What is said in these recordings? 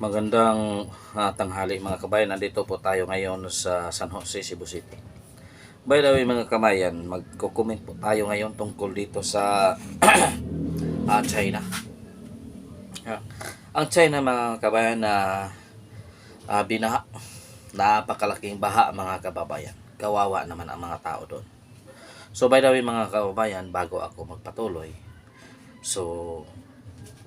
Magandang tanghali mga kabayan. Nandito po tayo ngayon sa San Jose, Cebu City. By the way mga kabayan, magko-comment po tayo ngayon tungkol dito sa China. Ang China mga kabayan na binaha, napakalaking baha mga kababayan. Kawawa naman ang mga tao doon. So by the way mga kababayan, bago ako magpatuloy, so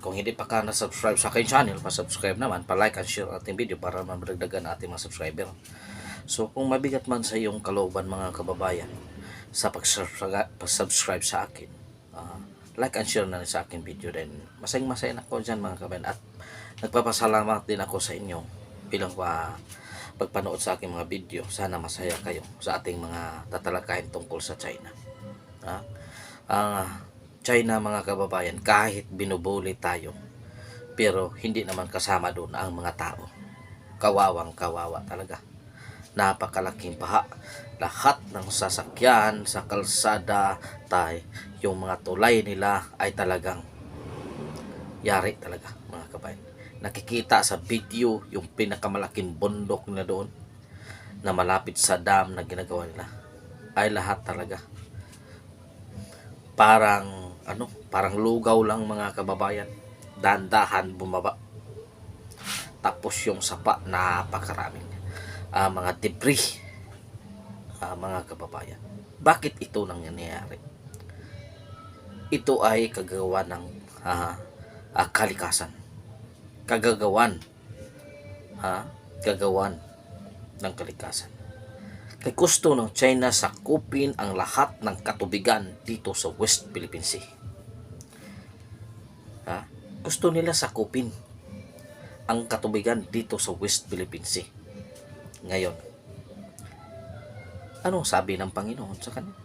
kung hindi pa ka na-subscribe sa aking channel, pa-subscribe naman, pa-like and share ating video para madagdagan ating mga subscriber. So kung mabigat man sa iyong kalooban mga kababayan sa pag-subscribe sa akin, like and share na rin sa aking video, then masayang-masaya ako dyan mga kababayan, at nagpapasalamat din ako sa inyo bilang pagpanood sa aking mga video. Sana masaya kayo sa ating mga tatalakayin tungkol sa China. China mga kababayan, kahit binubuli tayo, pero hindi naman kasama doon ang mga tao. Kawawang kawawa talaga. Napakalaking baha. Lahat ng sasakyan sa kalsada, yung mga tulay nila ay talagang yari talaga mga kababayan. Nakikita sa video yung pinakamalaking bundok na doon na malapit sa dam na ginagawa nila, ay lahat talaga parang lugaw lang mga kababayan. Dandahan bumaba. Tapos yung sapa, napakaraming mga debris mga kababayan. Bakit ito nangyayari? Ito ay kagagawa ng kalikasan. Kagagawan ng kalikasan. Kay gusto ng China sakupin ang lahat ng katubigan dito sa West Philippine Sea. Gusto nila sakupin ang katubigan dito sa West Philippine Sea. Ngayon, anong sabi ng Panginoon sa kanila?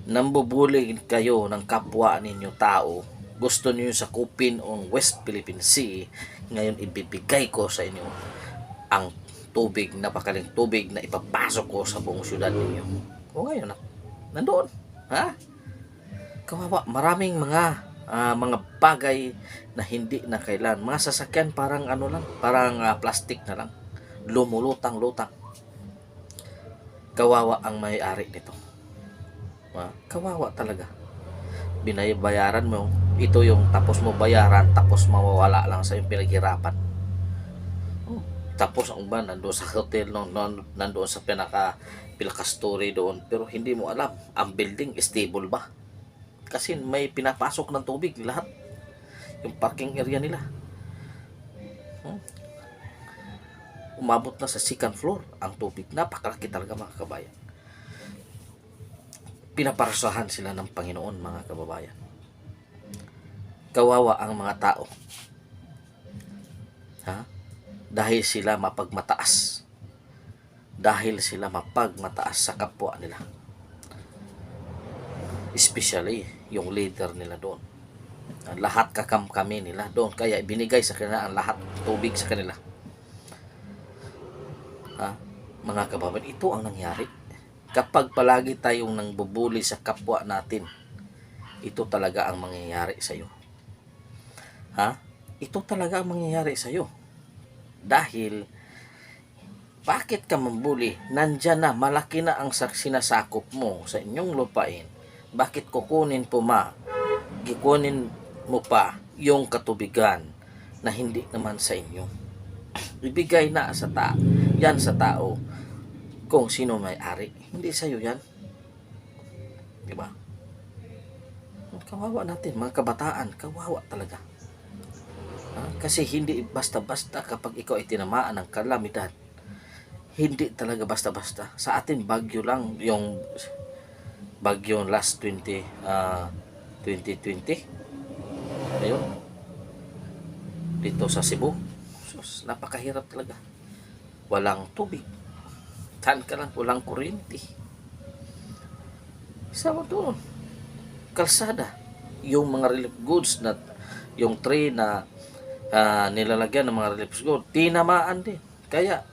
Nambubuli kayo ng kapwa ninyo tao. Gusto niyo sakupin ang West Philippine Sea. Ngayon, ibibigay ko sa inyo ang tubig, napakaling tubig na ipapasok ko sa buong syudad ninyo. O ngayon, nandoon. Kawawa, maraming mga bagay na hindi na kailan. Mga sasakyan parang parang plastic na lang. Lumulutang-lutang. Kawawa ang may-ari nito. Kawawa talaga. Binayaran mo, ito yung tapos mo bayaran, tapos mawawala lang sa yung pinaghirapan. Tapos ang ba nandoon sa hotel, nandoon sa pinaka-story doon, pero hindi mo alam ang building stable ba, kasi may pinapasok ng tubig lahat yung parking area nila. Umabot na sa second floor ang tubig. Napakalaki talaga mga kabayan. Pinaparasahan sila ng Panginoon mga kababayan. Kawawa ang mga tao, dahil sila mapagmataas. Dahil sila mapagmataas sa kapwa nila. Especially yung leader nila doon. Lahat kakamkami nila doon. Kaya binigay sa kanila ang lahat tubig sa kanila. Mga kababayan, ito ang nangyari. Kapag palagi tayong nangbubuli sa kapwa natin, ito talaga ang mangyayari sa iyo. Ito talaga ang mangyayari sa iyo. Dahil bakit ka mambuli? Nandyan na, malaki na ang sinasakop mo sa inyong lupain. Bakit kukunin mo pa yung katubigan na hindi naman sa inyo? Ibigay na yan sa tao kung sino may-ari. Hindi sa iyo yan. Diba? Kawawa natin, mga kabataan, kawawa talaga. Kasi hindi basta-basta kapag ikaw ay tinamaan ng kalamidad. Hindi talaga basta-basta. Sa atin, bagyo lang. Yung bagyo last 2020. Ayun. Dito sa Cebu. Sus, napakahirap talaga. Walang tubig. Saan ka lang, walang kuryente. Isa mo doon. Kalsada. Yung mga relief goods na yung tray na nilalagyan ng mga relief goods, tinamaan din. Kaya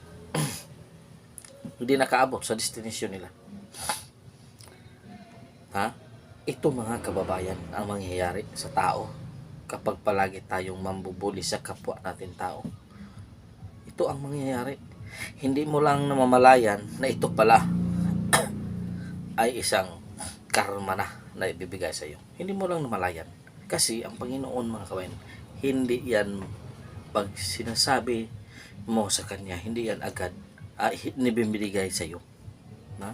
hindi nakaabot sa destination nila. Ito mga kababayan ang mangyayari sa tao kapag palagi tayong mambubuli sa kapwa natin tao. Ito ang mangyayari. Hindi mo lang namamalayan na ito pala ay isang karma na ibibigay sa iyo. Hindi mo lang namalayan. Kasi ang Panginoon, mga kabayan, hindi yan pag sinasabi mo sa Kanya, hindi yan agad nibibigay sa iyo. Na?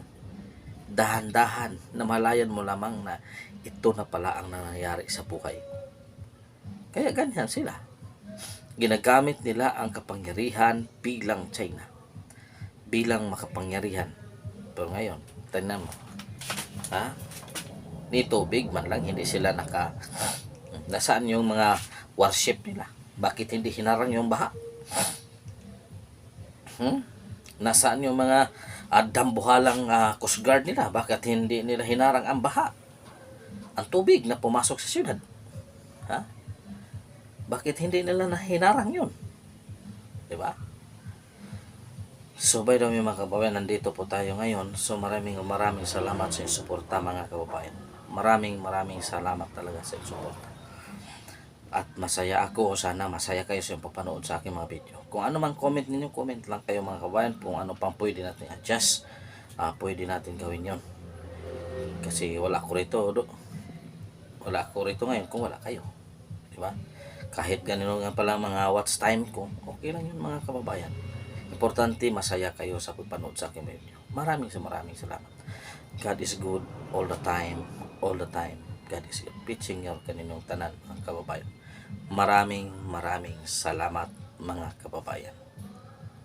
Dahan-dahan, namalayan mo lamang na ito na pala ang nangyayari sa buhay. Kaya ganyan sila. Ginagamit nila ang kapangyarihan bilang China. Bilang makapangyarihan. Pero ngayon, tingnan mo. Ni tubig man lang, hindi sila nasaan yung mga warship nila? Bakit hindi hinarang yung baha? Nasaan yung mga dambuhalang Coast Guard nila? Bakit hindi nila hinarang ang baha? Ang tubig na pumasok sa siyudad. Bakit hindi nila hinarang yun? Diba? So by the way mga kababayan, nandito po tayo ngayon. So maraming salamat sa inyong suporta mga kababayan. Maraming salamat talaga sa inyong suporta. At masaya ako, sana masaya kayo sa papanood sa aking mga video. Kung ano man comment ninyo, comment lang kayo mga kababayan. Kung ano pang pwede natin adjust, pwede natin gawin yon. Kasi wala ako rito, wala ako rito ngayon kung wala kayo. Diba? Kahit ganito nga pala mga watch time ko, okay lang yun mga kababayan. Importante masaya kayo sa pagpanood sa aking video. Maraming salamat. God is good all the time. All the time. God is good. Pitching your kaninong tanan mga kababayan. Maraming salamat mga kababayan.